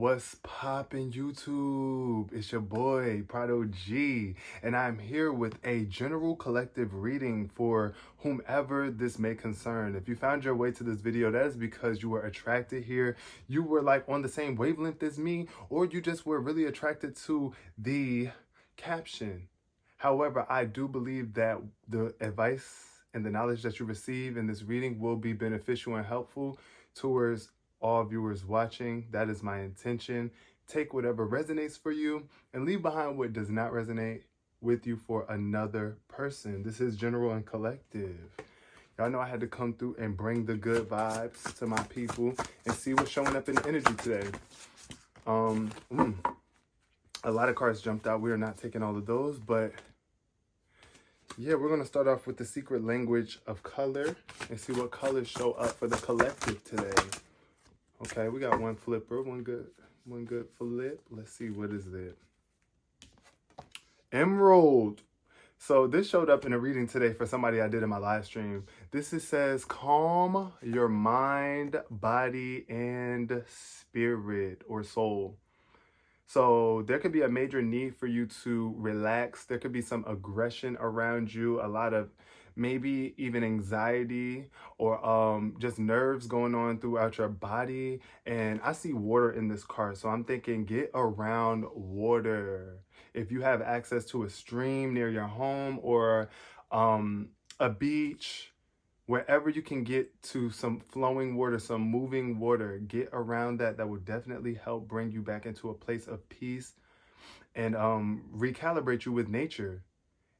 What's poppin' YouTube? It's your boy, Prado G, and I'm here with a general collective reading for whomever this may concern. If you found your way to this video, that is because you were attracted here. You were like on the same wavelength as me, or you just were really attracted to the caption. However, I do believe that the advice and the knowledge that you receive in this reading will be beneficial and helpful towards all viewers watching. That is my intention. Take whatever resonates for you and leave behind what does not resonate with you for another person. This is general and collective. Y'all know I had to come through and bring the good vibes to my people and see what's showing up in the energy today. A lot of cards jumped out. We are not taking all of those, but yeah, we're going to start off with the secret language of color and see what colors show up for the collective today. Okay, we got one flipper, one good flip. Let's see, what is it? Emerald. So this showed up in a reading today for somebody I did in my live stream. Says, calm your mind, body, and spirit or soul. So there could be a major need for you to relax. There could be some aggression around you, a lot of maybe even anxiety or just nerves going on throughout your body. And I see water in this card. So I'm thinking get around water. If you have access to a stream near your home or a beach, wherever you can get to some flowing water, some moving water, get around that. That will definitely help bring you back into a place of peace and recalibrate you with nature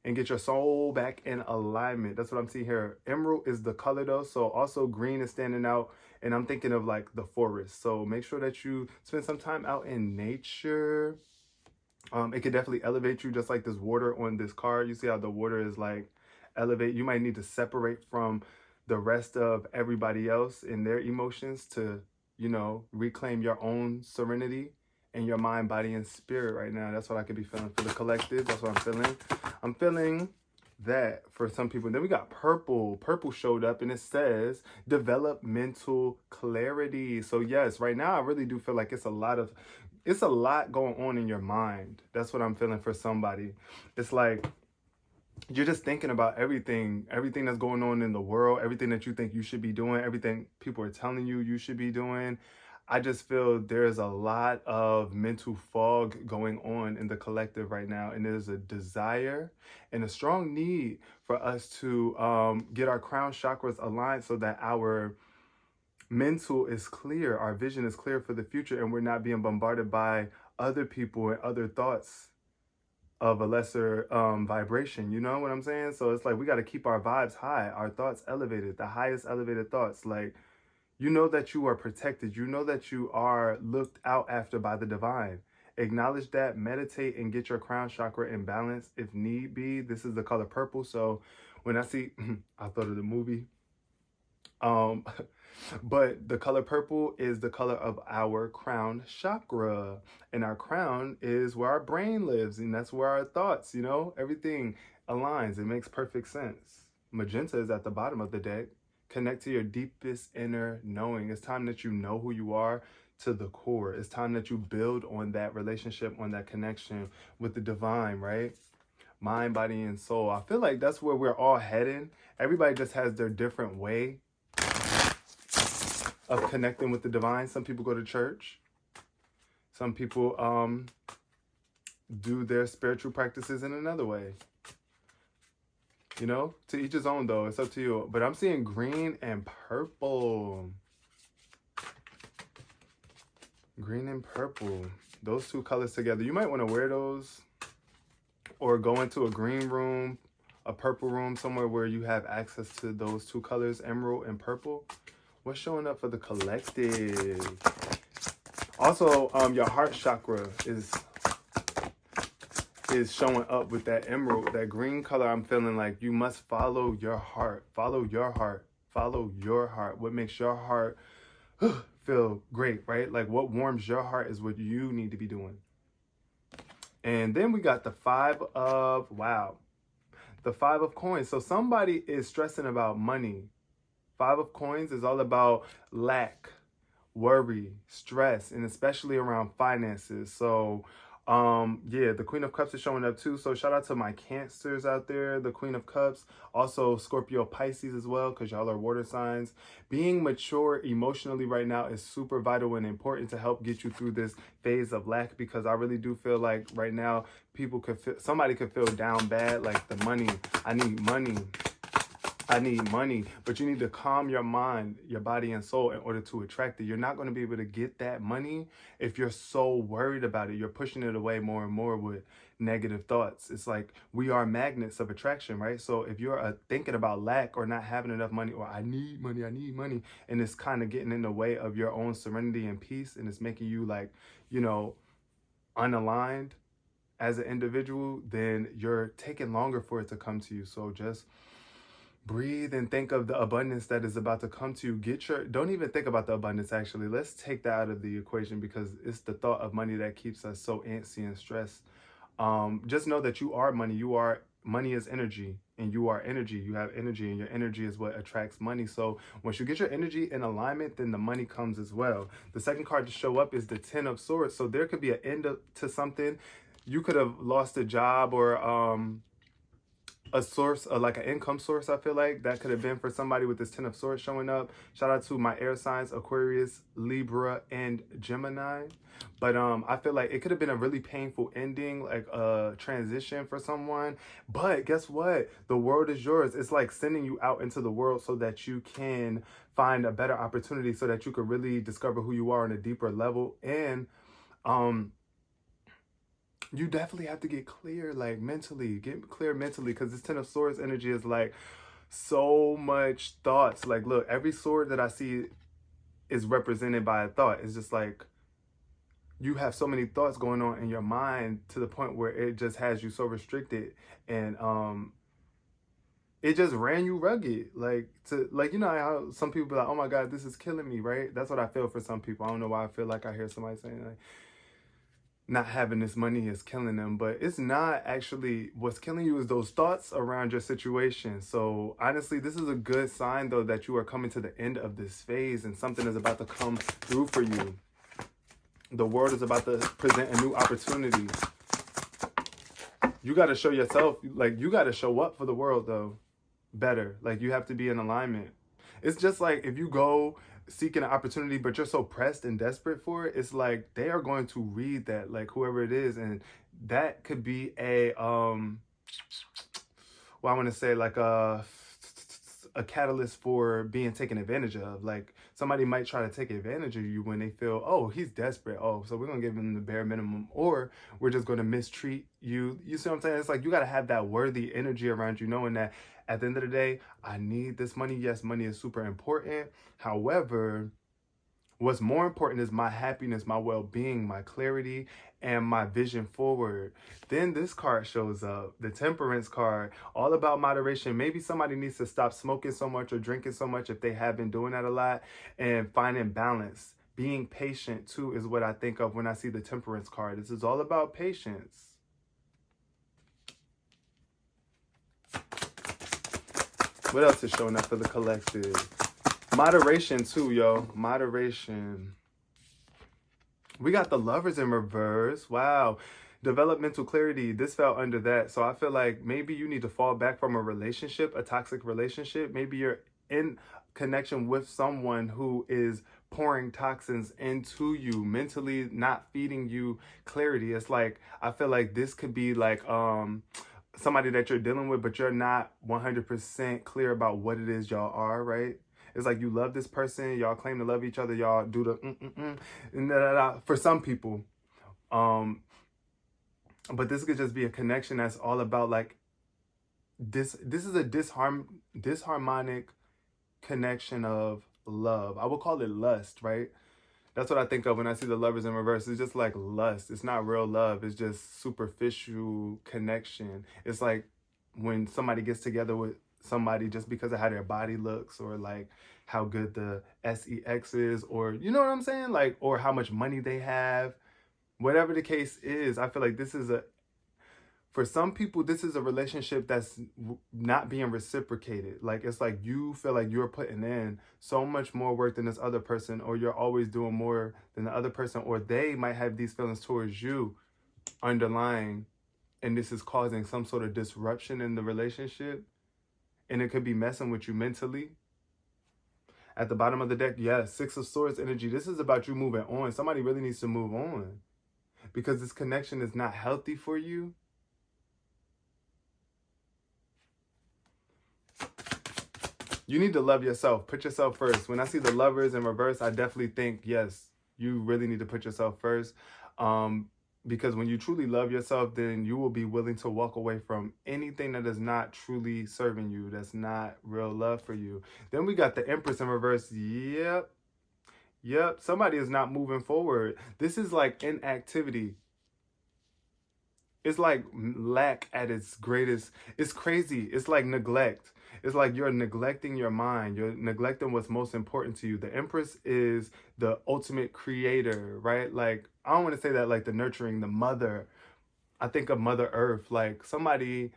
and get your soul back in alignment. That's what I'm seeing here. Emerald is the color though. So also green is standing out, and I'm thinking of like the forest. So make sure that you spend some time out in nature. It could definitely elevate you, just like this water on this card. You see how the water is like elevate. You might need to separate from the rest of everybody else in their emotions to, you know, reclaim your own serenity in your mind, body, and spirit right now. That's what I could be feeling for the collective. That's what I'm feeling. I'm feeling that for some people. Then we got purple. Purple showed up and it says develop mental clarity. So yes, right now I really do feel like it's a lot going on in your mind. That's what I'm feeling for somebody. It's like you're just thinking about everything that's going on in the world, everything that you think you should be doing, everything people are telling you you should be doing. I just feel there's a lot of mental fog going on in the collective right now. And there's a desire and a strong need for us to get our crown chakras aligned so that our mental is clear, our vision is clear for the future, and we're not being bombarded by other people and other thoughts of a lesser vibration. You know what I'm saying? So it's like we got to keep our vibes high, our thoughts elevated, the highest elevated thoughts. Like, you know that you are protected. You know that you are looked out after by the divine. Acknowledge that, meditate, and get your crown chakra in balance if need be. This is the color purple. So when I see, I thought of the movie. But the color purple is the color of our crown chakra. And our crown is where our brain lives. And that's where our thoughts, you know, everything aligns. It makes perfect sense. Magenta is at the bottom of the deck. Connect to your deepest inner knowing. It's time that you know who you are to the core. It's time that you build on that relationship, on that connection with the divine, right? Mind, body, and soul. I feel like that's where we're all heading. Everybody just has their different way of connecting with the divine. Some people go to church. Some people do their spiritual practices in another way. You know, to each his own though. It's up to you. But I'm seeing green and purple. Green and purple. Those two colors together. You might want to wear those or go into a green room, a purple room, somewhere where you have access to those two colors, emerald and purple. What's showing up for the collective? Also, your heart chakra is showing up with that emerald, that green color. I'm feeling like you must follow your heart. Follow your heart. Follow your heart. What makes your heart feel great, right? Like what warms your heart is what you need to be doing. And then we got the the 5 of coins. So somebody is stressing about money. 5 of coins is all about lack worry, stress, and especially around finances. So yeah, the Queen of Cups is showing up too. So shout out to my Cancers out there, the Queen of Cups, also Scorpio, Pisces as well, because y'all are water signs. Being mature emotionally right now is super vital and important to help get you through this phase of lack, because I really do feel like right now people could feel, somebody could feel down bad, like the money, I need money. I need money, but you need to calm your mind, your body and soul in order to attract it. You're not going to be able to get that money if you're so worried about it. You're pushing it away more and more with negative thoughts. It's like we are magnets of attraction, right? So if you're thinking about lack or not having enough money, or I need money, and it's kind of getting in the way of your own serenity and peace, and it's making you like, you know, unaligned as an individual, then you're taking longer for it to come to you. So just breathe and think of the abundance that is about to come to you. Don't even think about the abundance, actually. Let's take that out of the equation, because it's the thought of money that keeps us so antsy and stressed. Just know that you are money. Money is energy, and you are energy. You have energy, and your energy is what attracts money. So once you get your energy in alignment, then the money comes as well. The second card to show up is the Ten of Swords. So there could be an end to something. You could have lost a job, or a source, like an income source. I feel like that could have been for somebody with this Ten of Swords showing up. Shout out to my air signs, Aquarius, Libra, and Gemini. But I feel like it could have been a really painful ending, like a transition for someone. But guess what? The world is yours. It's like sending you out into the world so that you can find a better opportunity, so that you could really discover who you are on a deeper level. And you definitely have to get clear, like mentally, because this Ten of Swords energy is like so much thoughts. Like, look, every sword that I see is represented by a thought. It's just like you have so many thoughts going on in your mind to the point where it just has you so restricted, and it just ran you rugged. Like, you know how some people be like, oh my God, this is killing me, right? That's what I feel for some people. I don't know why I feel like I hear somebody saying like, not having this money is killing them, but it's not actually. What's killing you is those thoughts around your situation. So honestly, this is a good sign though that you are coming to the end of this phase, and something is about to come through for you. The world is about to present a new opportunity. You got to show yourself, like you got to show up for the world though, better. Like you have to be in alignment. It's just like if you go seeking an opportunity, but you're so pressed and desperate for it, it's like they are going to read that, like whoever it is, and that could be a well, I want to say like a catalyst for being taken advantage of. Like somebody might try to take advantage of you when they feel, oh, he's desperate, oh, so we're gonna give him the bare minimum, or we're just gonna mistreat you. You see what I'm saying? It's like you got to have that worthy energy around you, knowing that at the end of the day, I need this money. Yes, money is super important. However, what's more important is my happiness, my well-being, my clarity, and my vision forward. Then this card shows up, the Temperance card, all about moderation. Maybe somebody needs to stop smoking so much or drinking so much if they have been doing that a lot, and finding balance. Being patient too is what I think of when I see the Temperance card. This is all about patience. What else is showing up for the collective? Moderation too, yo. Moderation. We got the Lovers in reverse. Wow. Developmental clarity. This fell under that. So I feel like maybe you need to fall back from a relationship, a toxic relationship. Maybe you're in connection with someone who is pouring toxins into you, mentally not feeding you clarity. It's like, I feel like this could be like somebody that you're dealing with, but you're not 100% clear about what it is y'all are, right? It's like you love this person, y'all claim to love each other, y'all do the and for some people. But this could just be a connection that's all about like this is a disharmonic connection of love. I would call it lust, right? That's what I think of when I see the Lovers in reverse. It's just like lust. It's not real love. It's just superficial connection. It's like when somebody gets together with somebody just because of how their body looks, or like how good the sex is, or you know what I'm saying? Like, or how much money they have. Whatever the case is, I feel like this is For some people, this is a relationship that's not being reciprocated. Like, it's like you feel like you're putting in so much more work than this other person, or you're always doing more than the other person, or they might have these feelings towards you underlying, and this is causing some sort of disruption in the relationship, and it could be messing with you mentally. At the bottom of the deck, yes, Six of Swords energy. This is about you moving on. Somebody really needs to move on because this connection is not healthy for you. You need to love yourself. Put yourself first. When I see the Lovers in reverse, I definitely think, yes, you really need to put yourself first. Because when you truly love yourself, then you will be willing to walk away from anything that is not truly serving you, that's not real love for you. Then we got the Empress in reverse. Yep. Somebody is not moving forward. This is like inactivity. It's like lack at its greatest. It's crazy. It's like neglect. It's like you're neglecting your mind. You're neglecting what's most important to you. The Empress is the ultimate creator, right? Like, I don't want to say that like the nurturing, the mother. I think of Mother Earth, like somebody,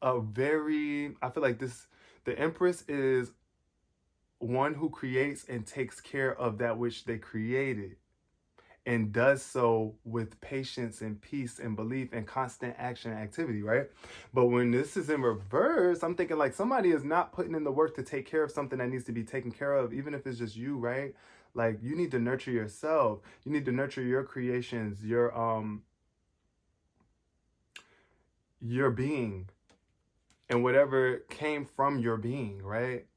I feel like the Empress is one who creates and takes care of that which they created, and does so with patience and peace and belief and constant action and activity, right? But when this is in reverse, I'm thinking like somebody is not putting in the work to take care of something that needs to be taken care of, even if it's just you, right? Like, you need to nurture yourself. You need to nurture your creations, your being, and whatever came from your being, right?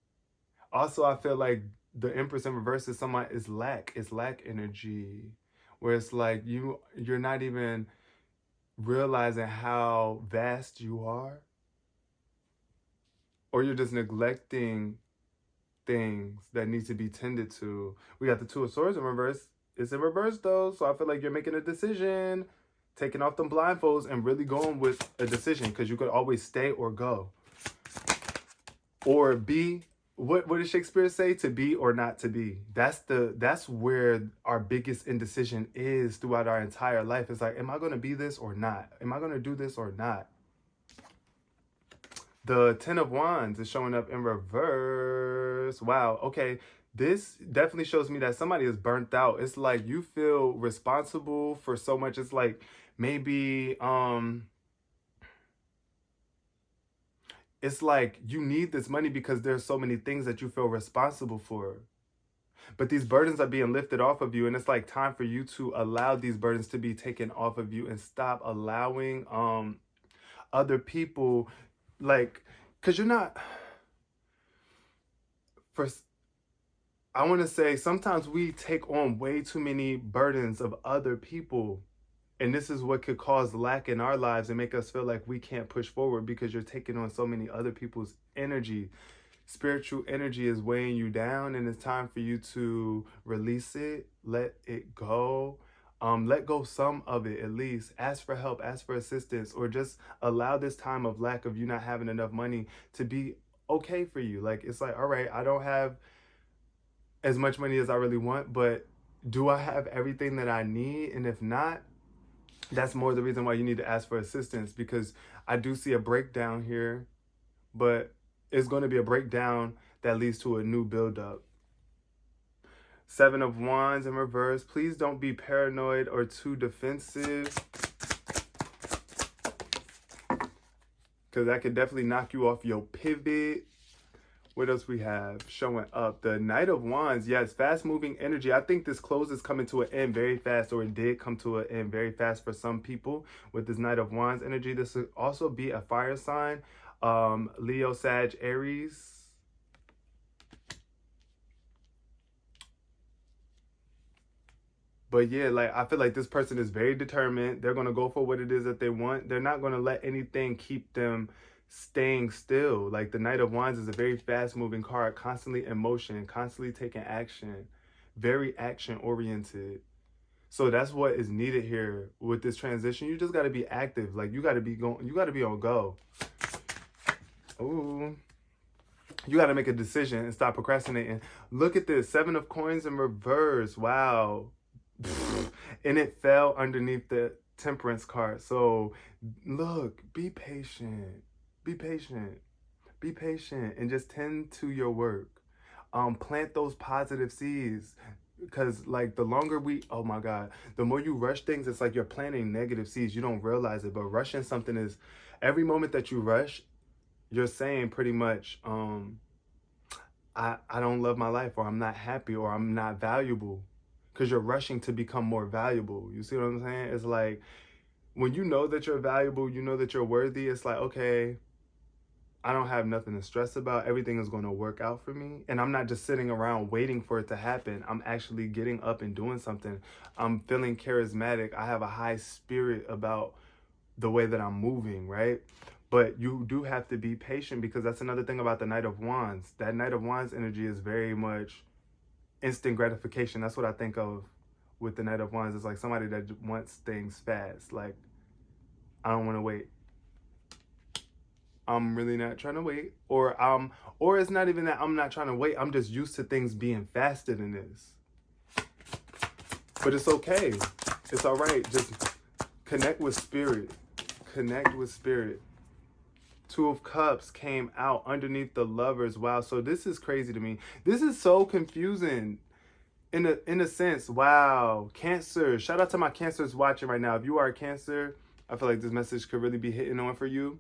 Also, I feel like the Empress in reverse is lack. It's lack energy, where it's like you're not even realizing how vast you are, or you're just neglecting things that need to be tended to. We got the Two of Swords in reverse. It's in reverse though, so I feel like you're making a decision, taking off them blindfolds and really going with a decision, because you could always stay or go, or be. What does Shakespeare say? To be or not to be. That's where our biggest indecision is throughout our entire life. It's like, am I going to be this or not? Am I going to do this or not? The Ten of Wands is showing up in reverse. Wow. Okay. This definitely shows me that somebody is burnt out. It's like you feel responsible for so much. It's like maybe it's like you need this money because there's so many things that you feel responsible for. But these burdens are being lifted off of you, and it's like time for you to allow these burdens to be taken off of you and stop allowing other people, like, because you're not, I want to say sometimes we take on way too many burdens of other people. And this is what could cause lack in our lives and make us feel like we can't push forward, because you're taking on so many other people's energy. Spiritual energy is weighing you down, and it's time for you to release it, let it go. Let go some of it at least. Ask for help, ask for assistance, or just allow this time of lack, of you not having enough money, to be okay for you. Like, it's like, all right, I don't have as much money as I really want, but do I have everything that I need? And if not, that's more the reason why you need to ask for assistance, because I do see a breakdown here, but it's going to be a breakdown that leads to a new buildup. Seven of Wands in reverse. Please don't be paranoid or too defensive, because that could definitely knock you off your pivot. What else we have showing up? The Knight of Wands. Yes, fast-moving energy. I think this close is coming to an end very fast, or it did come to an end very fast for some people with this Knight of Wands energy. This would also be a fire sign. Leo, Sag, Aries. But yeah, like, I feel like this person is very determined. They're going to go for what it is that they want. They're not going to let anything keep them staying still. Like, the Knight of Wands is a very fast moving card, constantly in motion, constantly taking action, very action oriented. So that's what is needed here with this transition. You just got to be active. Like, you got to be on go. Ooh. You got to make a decision and stop procrastinating. Look at this, Seven of Coins in reverse. Wow. And it fell underneath the Temperance card. So look, be patient. Be patient. Be patient and just tend to your work. Plant those positive seeds, because like the longer oh my God, the more you rush things, it's like you're planting negative seeds. You don't realize it, but rushing something is, every moment that you rush, you're saying pretty much, I don't love my life, or I'm not happy, or I'm not valuable, because you're rushing to become more valuable. You see what I'm saying? It's like when you know that you're valuable, you know that you're worthy, it's like, okay, I don't have nothing to stress about. Everything is going to work out for me. And I'm not just sitting around waiting for it to happen. I'm actually getting up and doing something. I'm feeling charismatic. I have a high spirit about the way that I'm moving, right? But you do have to be patient, because that's another thing about the Knight of Wands. That Knight of Wands energy is very much instant gratification. That's what I think of with the Knight of Wands. It's like somebody that wants things fast. Like, I don't want to wait. I'm really not trying to wait. Or it's not even that I'm not trying to wait. I'm just used to things being faster than this. But it's okay. It's all right. Just connect with spirit. Connect with spirit. Two of Cups came out underneath the Lovers. Wow. So this is crazy to me. This is so confusing in a sense. Wow. Cancer. Shout out to my Cancers watching right now. If you are a Cancer, I feel like this message could really be hitting on for you.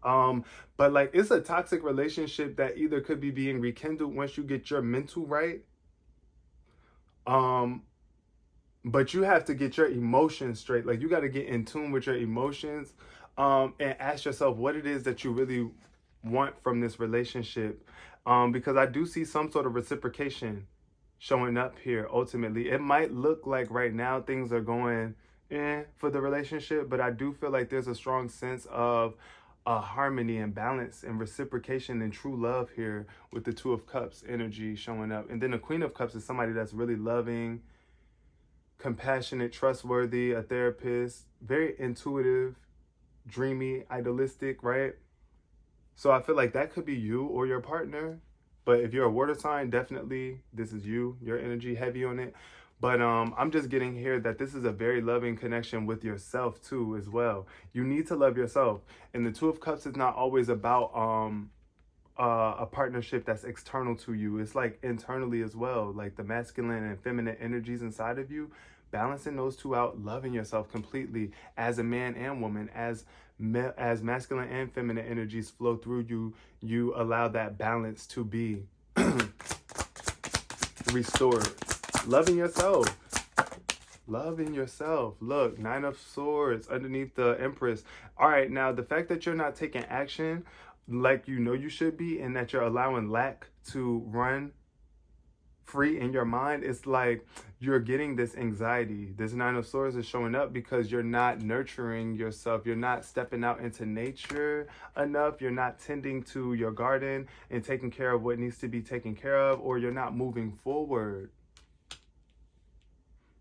But like, it's a toxic relationship that either could be being rekindled once you get your mental right. But you have to get your emotions straight. Like, you got to get in tune with your emotions, and ask yourself what it is that you really want from this relationship. Because I do see some sort of reciprocation showing up here. Ultimately, it might look like right now things are going for the relationship, but I do feel like there's a strong sense of harmony and balance and reciprocation and true love here with the Two of Cups energy showing up. And then the Queen of Cups is somebody that's really loving, compassionate, trustworthy, a therapist, very intuitive, dreamy, idealistic, right? So I feel like that could be you or your partner. But if you're a water sign, definitely this is you, your energy heavy on it. But I'm just getting here that this is a very loving connection with yourself too as well. You need to love yourself. And the Two of Cups is not always about a partnership that's external to you. It's like internally as well, like the masculine and feminine energies inside of you, balancing those two out, loving yourself completely as a man and woman, as masculine and feminine energies flow through you, you allow that balance to be restored. Loving yourself. Loving yourself. Look, Nine of Swords underneath the Empress. All right, now the fact that you're not taking action like you know you should be, and that you're allowing lack to run free in your mind, it's like you're getting this anxiety. This Nine of Swords is showing up because you're not nurturing yourself. You're not stepping out into nature enough. You're not tending to your garden and taking care of what needs to be taken care of, or you're not moving forward.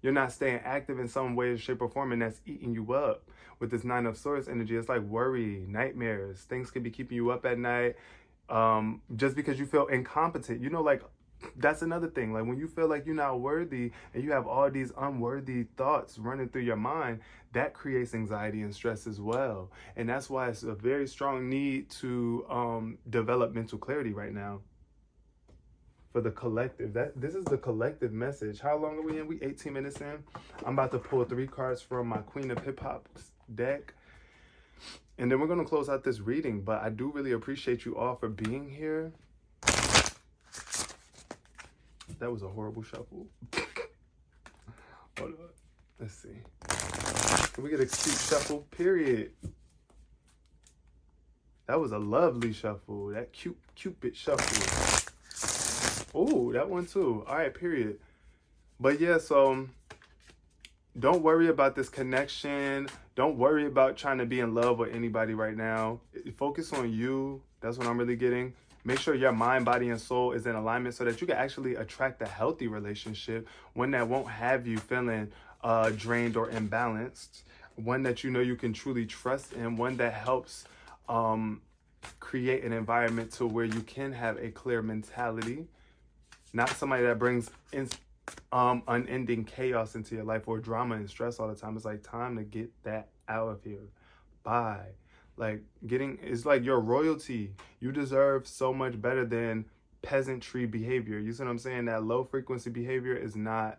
You're not staying active in some way, shape, or form, and that's eating you up. With this Nine of Swords energy, it's like worry, nightmares. Things could be keeping you up at night just because you feel incompetent. You know, like, that's another thing. Like, when you feel like you're not worthy and you have all these unworthy thoughts running through your mind, that creates anxiety and stress as well. And that's why it's a very strong need to develop mental clarity right now. For the collective, this is the collective message. How long are we in? We 18 minutes in. I'm about to pull 3 cards from my Queen of Hip Hop's deck, and then we're going to close out this reading. But I do really appreciate you all for being here. That was a horrible shuffle. Hold on. Let's see. Can we get a cute shuffle? Period. That was a lovely shuffle. That Cupid shuffle. Oh, that one too. All right, period. But yeah, so don't worry about this connection. Don't worry about trying to be in love with anybody right now. Focus on you. That's what I'm really getting. Make sure your mind, body, and soul is in alignment so that you can actually attract a healthy relationship, one that won't have you feeling drained or imbalanced, one that you know you can truly trust in, one that helps create an environment to where you can have a clear mentality. Not somebody that brings unending chaos into your life or drama and stress all the time. It's like time to get that out of here. Bye. Like it's like your royalty. You deserve so much better than peasantry behavior. You see what I'm saying? That low frequency behavior is not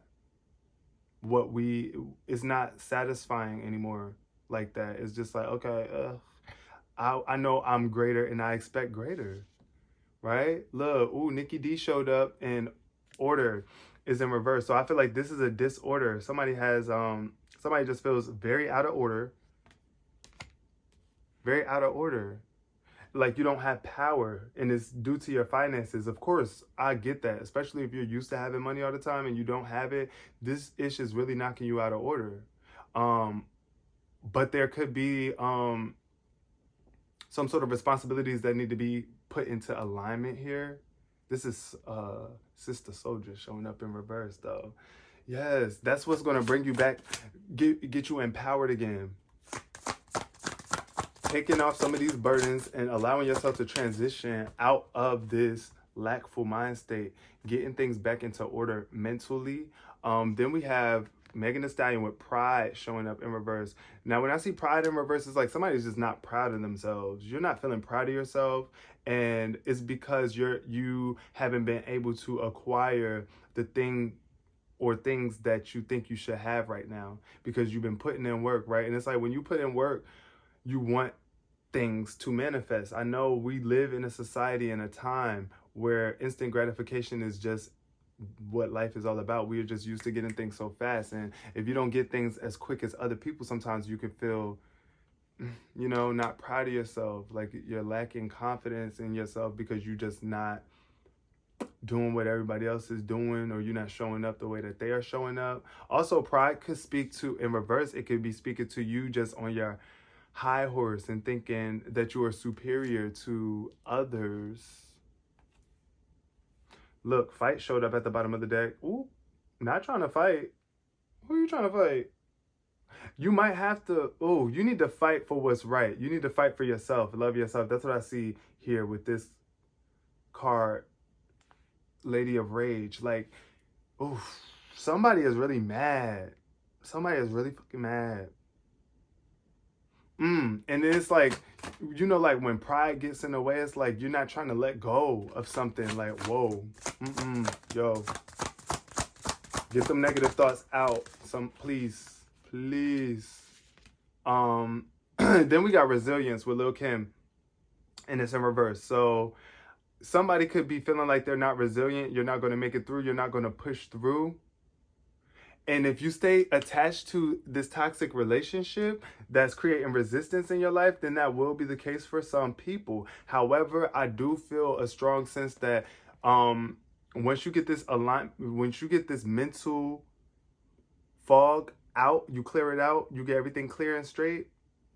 it's not satisfying anymore like that. It's just like, okay, I know I'm greater and I expect greater, right? Look, Nikki D showed up and order is in reverse. So I feel like this is a disorder. Somebody just feels very out of order. Very out of order. Like you don't have power and it's due to your finances. Of course, I get that, especially if you're used to having money all the time and you don't have it. This issue is really knocking you out of order. But there could be some sort of responsibilities that need to be put into alignment here. This is Sister Soldier showing up in reverse though. Yes, that's what's going to bring you back, get you empowered again. Taking off some of these burdens and allowing yourself to transition out of this lackful mind state, getting things back into order mentally. Then we have Megan Thee Stallion with pride showing up in reverse. Now, when I see pride in reverse, it's like somebody's just not proud of themselves. You're not feeling proud of yourself, and it's because you haven't been able to acquire the thing or things that you think you should have right now because you've been putting in work, right? And it's like when you put in work, you want things to manifest. I know we live in a society and a time where instant gratification is just what life is all about. We are just used to getting things so fast, and if you don't get things as quick as other people, sometimes you can feel, not proud of yourself, like you're lacking confidence in yourself because you're just not doing what everybody else is doing, or you're not showing up the way that they are showing up. Also, pride could speak to, in reverse, it could be speaking to you just on your high horse and thinking that you are superior to others. Look, fight showed up at the bottom of the deck. Ooh, not trying to fight. Who are you trying to fight? You might have to, you need to fight for what's right. You need to fight for yourself, love yourself. That's what I see here with this card, Lady of Rage. Like, somebody is really mad. Somebody is really fucking mad. And it's like, like when pride gets in the way, it's like you're not trying to let go of something. Like, whoa, yo, get them negative thoughts out. Please. Then we got resilience with Lil Kim, and it's in reverse. So somebody could be feeling like they're not resilient. You're not going to make it through. You're not going to push through. And if you stay attached to this toxic relationship that's creating resistance in your life, then that will be the case for some people. However, I do feel a strong sense that once you get this mental fog out, you clear it out, you get everything clear and straight,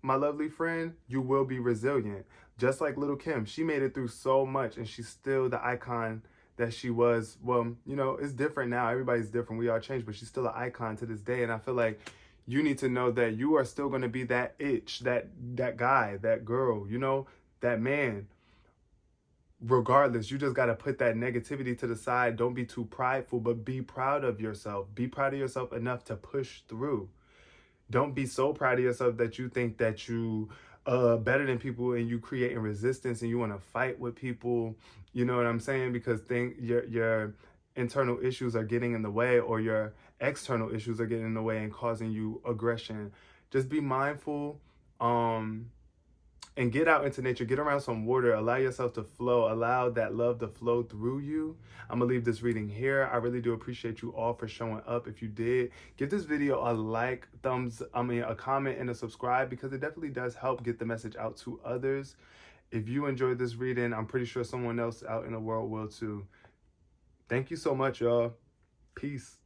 my lovely friend, you will be resilient. Just like Lil Kim, she made it through so much and she's still the icon that she was. Well, it's different now. Everybody's different. We all change, but she's still an icon to this day. And I feel like you need to know that you are still going to be that itch, that guy, that girl, that man. Regardless, you just got to put that negativity to the side. Don't be too prideful, but be proud of yourself. Be proud of yourself enough to push through. Don't be so proud of yourself that you think that you better than people and you creating resistance and you want to fight with people. You know what I'm saying? Because your internal issues are getting in the way, or your external issues are getting in the way and causing you aggression. Just be mindful and get out into nature. Get around some water. Allow yourself to flow. Allow that love to flow through you. I'm going to leave this reading here. I really do appreciate you all for showing up. If you did, give this video a like, a comment, and a subscribe, because it definitely does help get the message out to others. If you enjoyed this reading, I'm pretty sure someone else out in the world will too. Thank you so much, y'all. Peace.